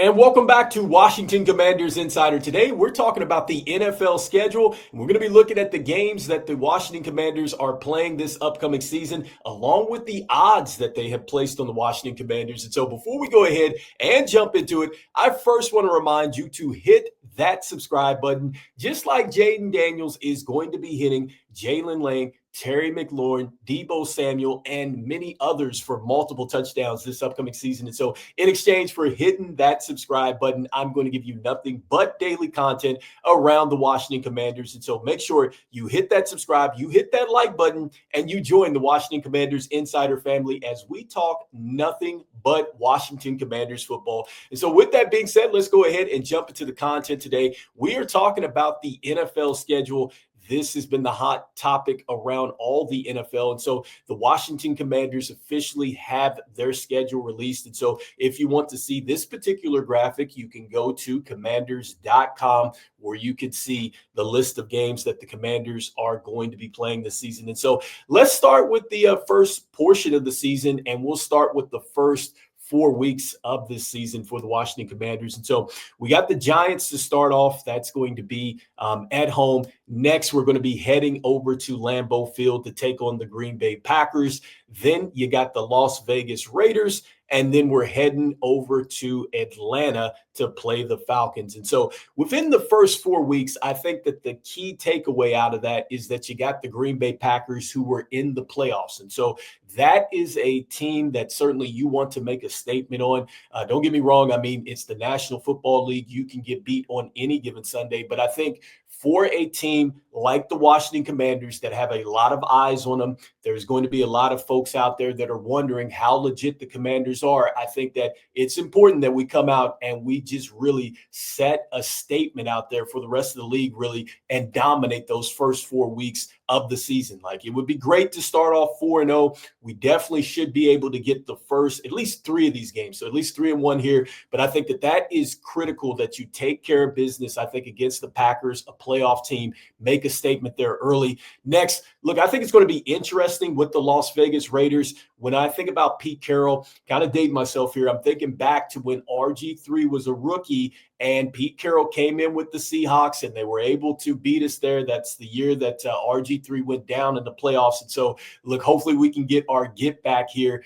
And welcome back to Washington Commanders Insider. Today, we're talking about the NFL schedule, and we're going to be looking at the games that the Washington Commanders are playing this upcoming season, along with the odds that they have placed on the Washington Commanders. And so before we go ahead and jump into it, I first want to remind you to hit that subscribe button, just like Jaden Daniels is going to be hitting Jalen Lane, Terry McLaurin, Debo Samuel, and many others for multiple touchdowns this upcoming season. And so in exchange for hitting that subscribe button, I'm going to give you nothing but daily content around the Washington Commanders. And so make sure you hit that subscribe, you hit that like button, and you join the Washington Commanders Insider family as we talk nothing but Washington Commanders football. And so with that being said, let's go ahead and jump into the content today. We are talking about the NFL schedule. This has been the hot topic around all the NFL. And so the Washington Commanders officially have their schedule released. And so if you want to see this particular graphic, you can go to commanders.com where you can see the list of games that the Commanders are going to be playing this season. And so let's start with the first portion of the season, and we'll start with the first 4 weeks of this season for the Washington Commanders. And so we got the Giants to start off. That's going to be at home. Next, we're going to be heading over to Lambeau Field to take on the Green Bay Packers. Then you got the Las Vegas Raiders. And then we're heading over to Atlanta to play the Falcons. And so within the first 4 weeks, I think that the key takeaway out of that is that you got the Green Bay Packers who were in the playoffs. And so that is a team that certainly you want to make a statement on. Don't get me wrong. I mean, it's the National Football League. You can get beat on any given Sunday. But I think for a team like the Washington Commanders that have a lot of eyes on them, there's going to be a lot of folks out there that are wondering how legit the Commanders are. I think that it's important that we come out and we just really set a statement out there for the rest of the league, really, and dominate those first 4 weeks of the season. Like, it would be great to start off 4-0. We definitely should be able to get the first, at least 3 of these games. So at least 3-1 here. But I think that that is critical, that you take care of business, I think, against the Packers, a playoff team, make a statement there early. Next, look, I think it's going to be interesting with the Las Vegas Raiders. When I think about Pete Carroll, kind of dating myself here, I'm thinking back to when RG3 was a rookie and Pete Carroll came in with the Seahawks and they were able to beat us there. That's the year that RG3 went down in the playoffs. And so, look, hopefully we can get our get back here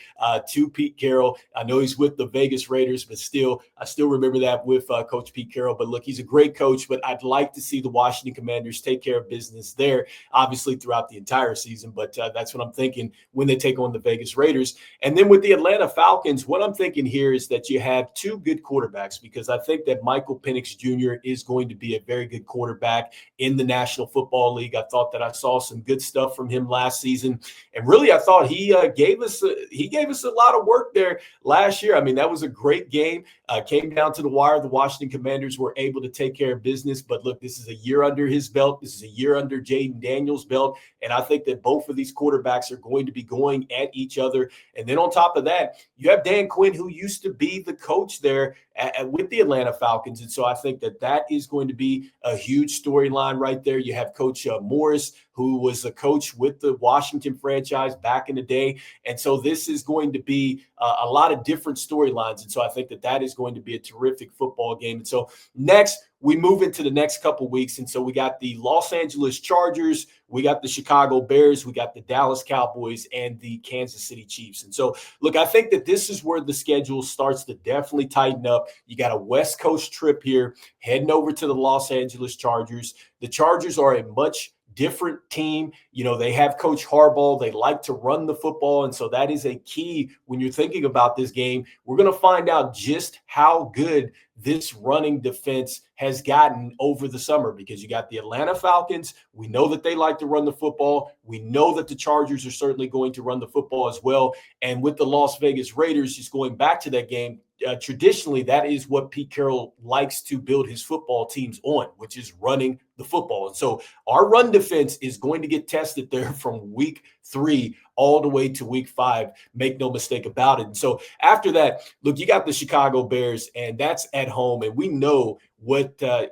to Pete Carroll. I know he's with the Vegas Raiders, but still, I still remember that with Coach Pete Carroll. But look, he's a great coach, but I'd like to see the Washington Commanders take care of business there, obviously throughout the entire season. But that's what I'm thinking when they take on the Vegas Raiders. And then with the Atlanta Falcons, what I'm thinking here is that you have 2 good quarterbacks, because I think that Michael Penix Jr. is going to be a very good quarterback in the National Football League. I thought that I saw some good stuff from him last season, and really I thought he gave us a lot of work there last year. I mean, that was a great game. Came down to the wire. The Washington Commanders were able to take care of business. But look, this is a year under his belt. This is a year under Jaden Daniels' belt, and I think that both of these quarterbacks are going to be going at each other. And then on top of that, you have Dan Quinn, who used to be the coach there with the Atlanta Falcons. And so I think that that is going to be a huge storyline right there. You have Coach Morris, who was a coach with the Washington franchise back in the day. And so this is going to be a lot of different storylines. And so I think that that is going to be a terrific football game. And so next, we move into the next couple weeks. And so we got the Los Angeles Chargers, we got the Chicago Bears, we got the Dallas Cowboys, and the Kansas City Chiefs. And so, look, I think that this is where the schedule starts to definitely tighten up. You got a West Coast trip here, heading over to the Los Angeles Chargers. The Chargers are a much different team. You know, they have Coach Harbaugh. They like to run the football. And so that is a key when you're thinking about this game. We're going to find out just how good this running defense has gotten over the summer, because you got the Atlanta Falcons. We know that they like to run the football. We know that the Chargers are certainly going to run the football as well. And with the Las Vegas Raiders, just going back to that game, traditionally, that is what Pete Carroll likes to build his football teams on, which is running the football. And so our run defense is going to get tested there from week 3 all the way to week 5. Make no mistake about it. And so after that, look, you got the Chicago Bears, and that's at home. And we know what the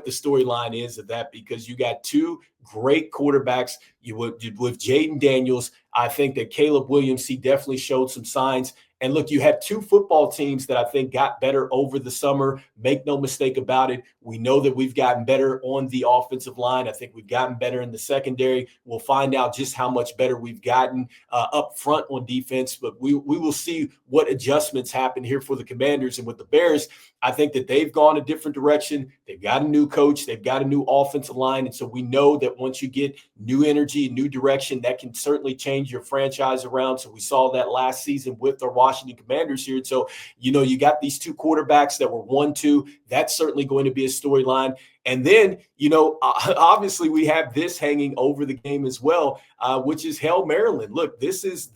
storyline is of that, because you got 2 great quarterbacks. With Jaden Daniels, I think that Caleb Williams, he definitely showed some signs. And look, you have two football teams that I think got better over the summer. Make no mistake about it. We know that we've gotten better on the offensive line. I think we've gotten better in the secondary. We'll find out just how much better we've gotten up front on defense, but we will see what adjustments happen here for the Commanders. And with the Bears, I think that they've gone a different direction. They've got a new coach. They've got a new offensive line. And so we know that once you get new energy, new direction, that can certainly change your franchise around. So we saw that last season with the Washington Commanders here. And so, you got these two quarterbacks that were 1-2. That's certainly going to be a storyline. And then, obviously we have this hanging over the game as well, which is Hail Maryland. Look, this was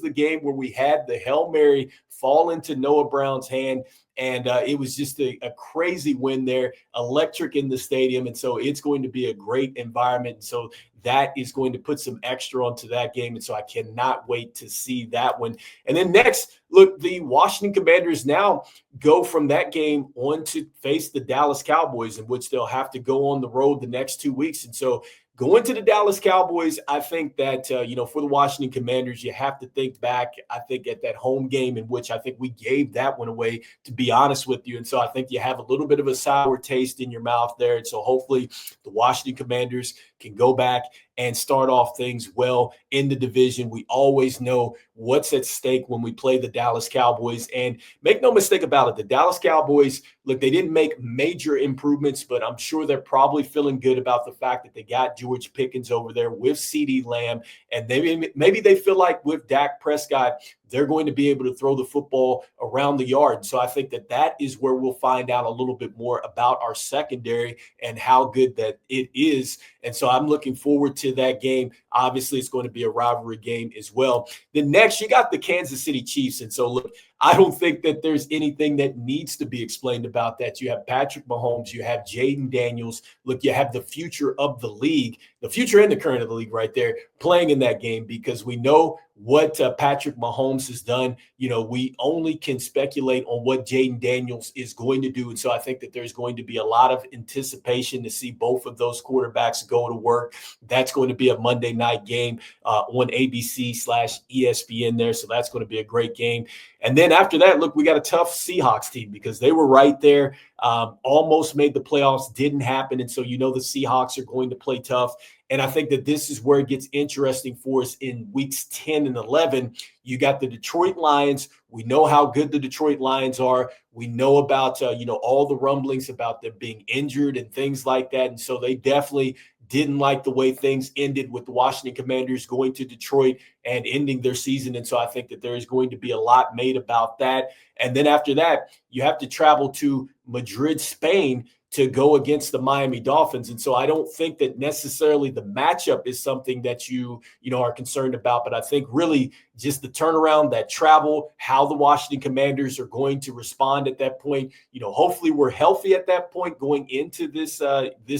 the game where we had the Hail Mary fall into Noah Brown's hand. And it was just a crazy win there, electric in the stadium. And so it's going to be a great environment. And so that is going to put some extra onto that game. And so I cannot wait to see that one. And then next, look, the Washington Commanders now go from that game on to face the Dallas Cowboys, in which they'll have to go on the road the next 2 weeks. And so going to the Dallas Cowboys, I think that, for the Washington Commanders, you have to think back, I think, at that home game in which I think we gave that one away, to be honest with you. And so I think you have a little bit of a sour taste in your mouth there. And so hopefully the Washington Commanders can go back and start off things well in the division. We always know what's at stake when we play the Dallas Cowboys. And make no mistake about it, the Dallas Cowboys, look, they didn't make major improvements, but I'm sure they're probably feeling good about the fact that they got George Pickens over there with CeeDee Lamb. And maybe they feel like with Dak Prescott, they're going to be able to throw the football around the yard. So I think that is where we'll find out a little bit more about our secondary and how good that it is. And so I'm looking forward to that game. Obviously, it's going to be a rivalry game as well. Then next, you got the Kansas City Chiefs. And so, look, I don't think that there's anything that needs to be explained about that. You have Patrick Mahomes, you have Jaden Daniels. Look, you have the future of the league, the future and the current of the league right there playing in that game, because we know what Patrick Mahomes has done. We only can speculate on what Jaden Daniels is going to do. And so I think that there's going to be a lot of anticipation to see both of those quarterbacks go to work. That's going to be a Monday night game on ABC/ESPN there. So that's going to be a great game. And then after that, look, we got a tough Seahawks team because they were right there, almost made the playoffs, didn't happen. And so, the Seahawks are going to play tough. And I think that this is where it gets interesting for us in weeks 10 and 11. You got the Detroit Lions. We know how good the Detroit Lions are. We know about, all the rumblings about them being injured and things like that. And so they definitely didn't like the way things ended with the Washington Commanders going to Detroit and ending their season. And so I think that there is going to be a lot made about that. And then after that, you have to travel to Madrid, Spain, to go against the Miami Dolphins. And so I don't think that necessarily the matchup is something that you are concerned about, but I think really just the turnaround, that travel, how the Washington Commanders are going to respond at that point. Hopefully we're healthy at that point going into this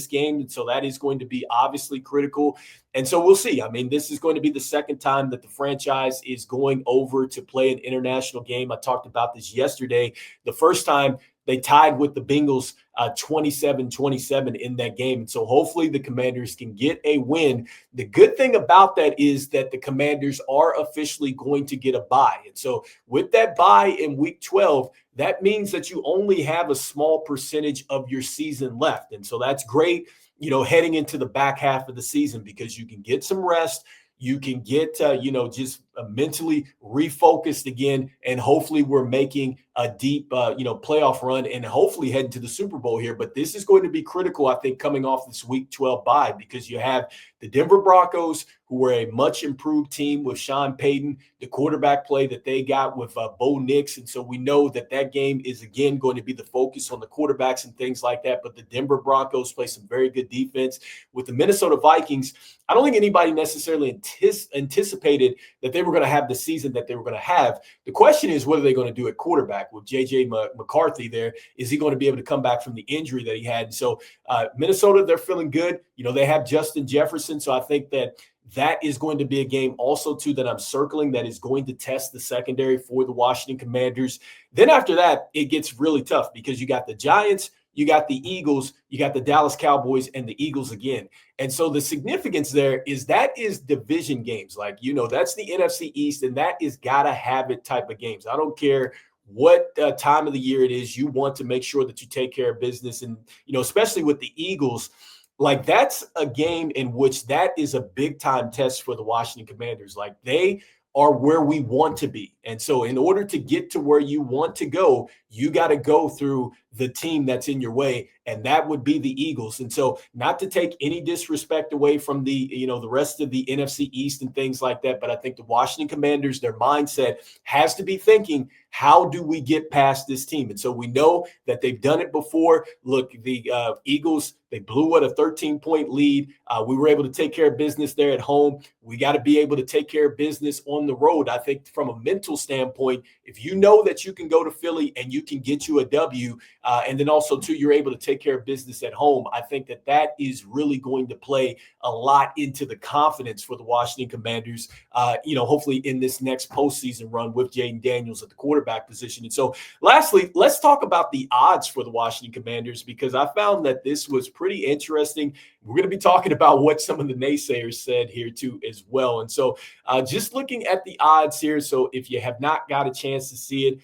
game. And so that is going to be obviously critical. And so we'll see. I mean, this is going to be the second time that the franchise is going over to play an international game. I talked about this yesterday. The first time they tied with the Bengals 27-27 in that game. And so hopefully the Commanders can get a win. The good thing about that is that the Commanders are officially going to get a bye. And so with that bye in week 12, that means that you only have a small percentage of your season left. And so that's great, heading into the back half of the season, because you can get some rest. You can get, just mentally refocused again. And hopefully we're making a deep, playoff run and hopefully heading to the Super Bowl here. But this is going to be critical, I think, coming off this week 12 bye, because you have the Denver Broncos, who were a much improved team with Sean Payton, the quarterback play that they got with Bo Nix. And so we know that game is, again, going to be the focus on the quarterbacks and things like that. But the Denver Broncos play some very good defense. With the Minnesota Vikings, I don't think anybody necessarily anticipated that they were going to have the season that they were going to have. The question is, what are they going to do at quarterback with J.J. McCarthy there? Is he going to be able to come back from the injury that he had? So Minnesota, they're feeling good. They have Justin Jefferson. So I think that is going to be a game also, too, that I'm circling that is going to test the secondary for the Washington Commanders. Then after that, it gets really tough because you got the Giants, you got the Eagles, you got the Dallas Cowboys, and the Eagles again. And so the significance there is that is division games. Like, that's the NFC East, and that is gotta have it type of games. I don't care what time of the year it is. You want to make sure that you take care of business. And, especially with the Eagles, like that's a game in which that is a big time test for the Washington Commanders. Like they are where we want to be. And so in order to get to where you want to go, you got to go through the team that's in your way, and that would be the Eagles. And so not to take any disrespect away from the rest of the NFC East and things like that, but I think the Washington Commanders, their mindset has to be thinking, how do we get past this team? And so we know that they've done it before. Look, the Eagles, they blew a 13-point lead. We were able to take care of business there at home. We got to be able to take care of business on the road. I think from a mental standpoint, if you know that you can go to Philly and you can get you a W, and then also, too, you're able to take care of business at home, I think that is really going to play a lot into the confidence for the Washington Commanders, hopefully in this next postseason run with Jaden Daniels at the quarterback position. And so lastly, let's talk about the odds for the Washington Commanders, because I found that this was pretty interesting. We're going to be talking about what some of the naysayers said here too as well. And so just looking at the odds here. So if you have not got a chance to see it,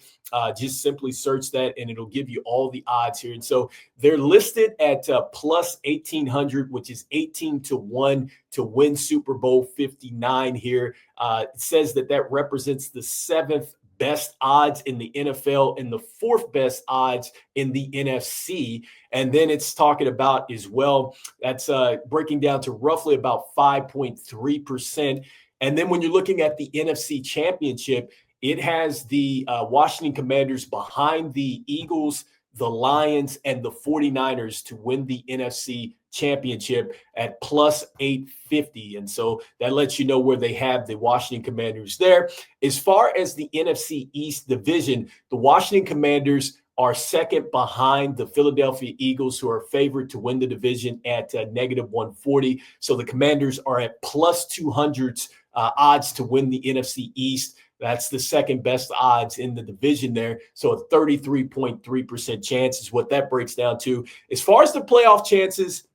just simply search that and it'll give you all the odds here. And so they're listed at plus 1,800, which is 18-1 to win Super Bowl 59 here. It says that represents the seventh best odds in the NFL and the fourth best odds in the NFC. And then it's talking about as well, that's breaking down to roughly about 5.3%. And then when you're looking at the NFC Championship, it has the Washington Commanders behind the Eagles, the Lions, and the 49ers to win the NFC Championship at plus 850. And so that lets you know where they have the Washington Commanders there. As far as the NFC East division, the Washington Commanders are second behind the Philadelphia Eagles, who are favored to win the division at negative 140. So the Commanders are at plus 200s odds to win the NFC East. That's the second best odds in the division there. So a 33.3% chance is what that breaks down to. As far as the playoff chances,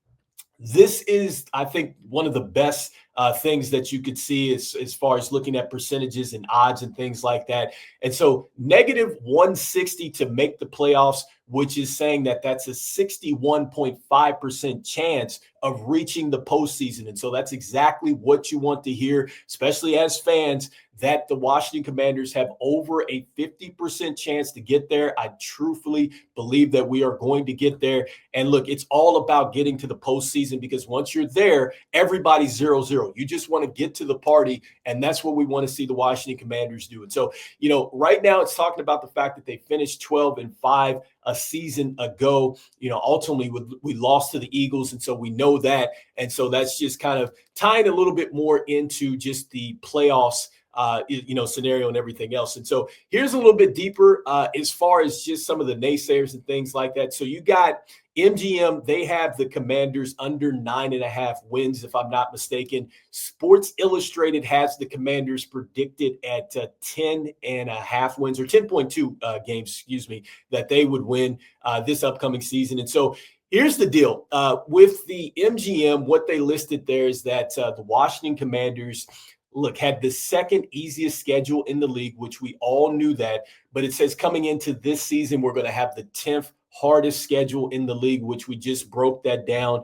this is, I think, one of the best things that you could see as far as looking at percentages and odds and things like that. And so negative 160 to make the playoffs, which is saying that that's a 61.5% chance of reaching the postseason. And so that's exactly what you want to hear, especially as fans, that the Washington Commanders have over a 50% chance to get there. I truthfully believe that we are going to get there. And look, it's all about getting to the postseason, because once you're there, everybody's 0-0. You just want to get to the party, and that's what we want to see the Washington Commanders do. And so, right now it's talking about the fact that they finished 12-5 a season ago. Ultimately we lost to the Eagles, and so we know that. And so that's just kind of tying a little bit more into just the playoffs scenario and everything else. And so here's a little bit deeper as far as just some of the naysayers and things like that. So you got MGM, they have the Commanders under 9.5 wins, if I'm not mistaken. Sports Illustrated has the Commanders predicted at 10.5 wins, or 10.2 games, that they would win this upcoming season. And so here's the deal. With the MGM, what they listed there is that the Washington Commanders, had the second easiest schedule in the league, which we all knew that. But it says coming into this season, we're going to have the 10th hardest schedule in the league, which we just broke that down.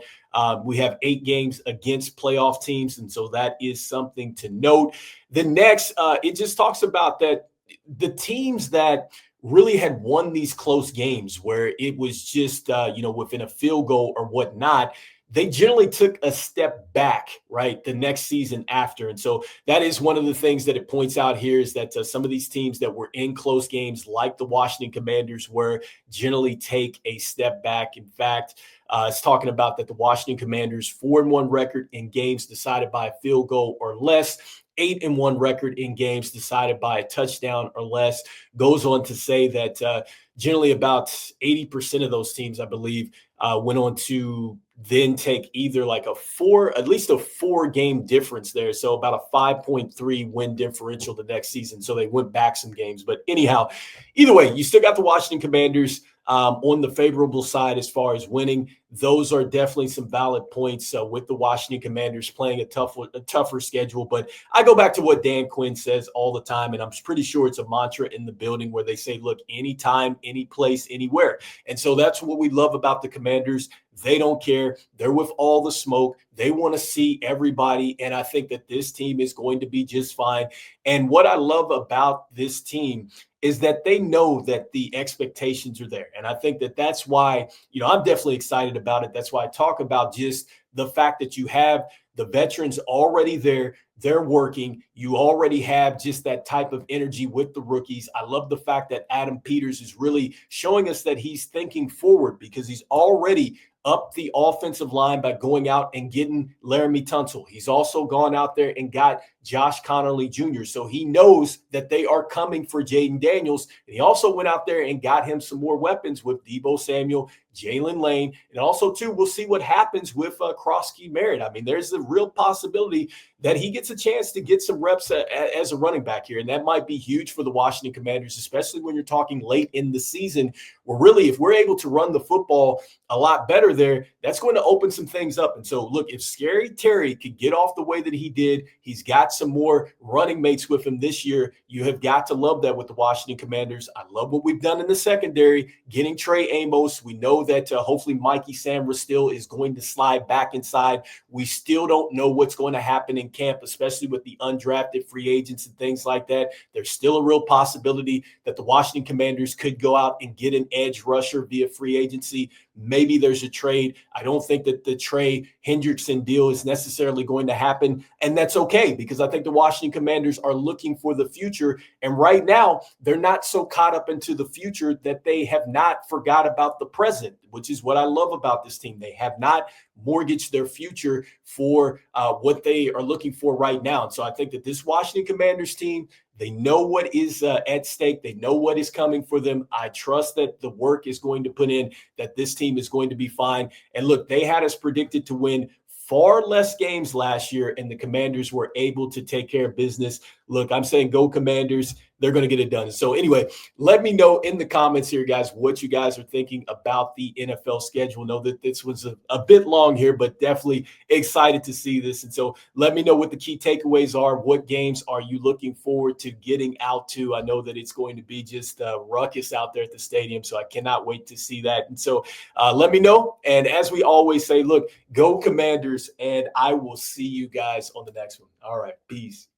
We have 8 games against playoff teams, and so that is something to note. The next, it just talks about that the teams that really had won these close games where it was just, within a field goal or whatnot, they generally took a step back, right, the next season after. And so that is one of the things that it points out here, is that some of these teams that were in close games, like the Washington Commanders were, generally take a step back. In fact, it's talking about that the Washington Commanders 4-1 record in games decided by a field goal or less, 8-1 record in games decided by a touchdown or less. Goes on to say that generally about 80% of those teams, I believe, went on to then take either like at least a 4 game difference there. So about a 5.3 win differential the next season. So they went back some games. But anyhow, either way, you still got the Washington Commanders on the favorable side as far as winning. Those are definitely some valid points with the Washington Commanders playing a tougher schedule. But I go back to what Dan Quinn says all the time, and I'm pretty sure it's a mantra in the building where they say, look, anytime, any place, anywhere. And so that's what we love about the Commanders. They don't care. They're with all the smoke. They want to see everybody. And I think that this team is going to be just fine. And what I love about this team is that they know that the expectations are there. And I think that that's why, I'm definitely excited about it. That's why I talk about just the fact that you have the veterans already there. They're working. You already have just that type of energy with the rookies. I love the fact that Adam Peters is really showing us that he's thinking forward because he's already up the offensive line by going out and getting Laramie Tunsil. He's also gone out there and got Josh Connolly Jr. So he knows that they are coming for Jaden Daniels. And he also went out there and got him some more weapons with Deebo Samuel, Jalen Lane. And also, too, we'll see what happens with Krosky Merritt. I mean, there's a real possibility that he gets a chance to get some reps as a running back here. And that might be huge for the Washington Commanders, especially when you're talking late in the season, where really, if we're able to run the football a lot better there, that's going to open some things up. And so, look, if Scary Terry could get off the way that he did, he's got some more running mates with him this year. You have got to love that with the Washington Commanders. I love what we've done in the secondary, getting Trey Amos. We know that hopefully Mikey Samra still is going to slide back inside. We still don't know what's going to happen in camp, especially with the undrafted free agents and things like that. There's still a real possibility that the Washington Commanders could go out and get an edge rusher via free agency. Maybe there's a trade. I don't think that the Trey Hendrickson deal is necessarily going to happen, and that's okay because I think the Washington Commanders are looking for the future, and right now they're not so caught up into the future that they have not forgot about the present, which is what I love about this team. They have not mortgaged their future for what they are looking for right now. And so I think that this Washington Commanders team, they know what is at stake. They know what is coming for them. I trust that the work is going to put in, that this team is going to be fine. And look, they had us predicted to win far less games last year, and the Commanders were able to take care of business. Look, I'm saying go Commanders. They're going to get it done. So anyway, let me know in the comments here, guys, what you guys are thinking about the NFL schedule. Know that this was a bit long here, but definitely excited to see this. And so let me know what the key takeaways are. What games are you looking forward to getting out to? I know that it's going to be just a ruckus out there at the stadium, so I cannot wait to see that. And so let me know. And as we always say, look, go Commanders, and I will see you guys on the next one. All right, peace.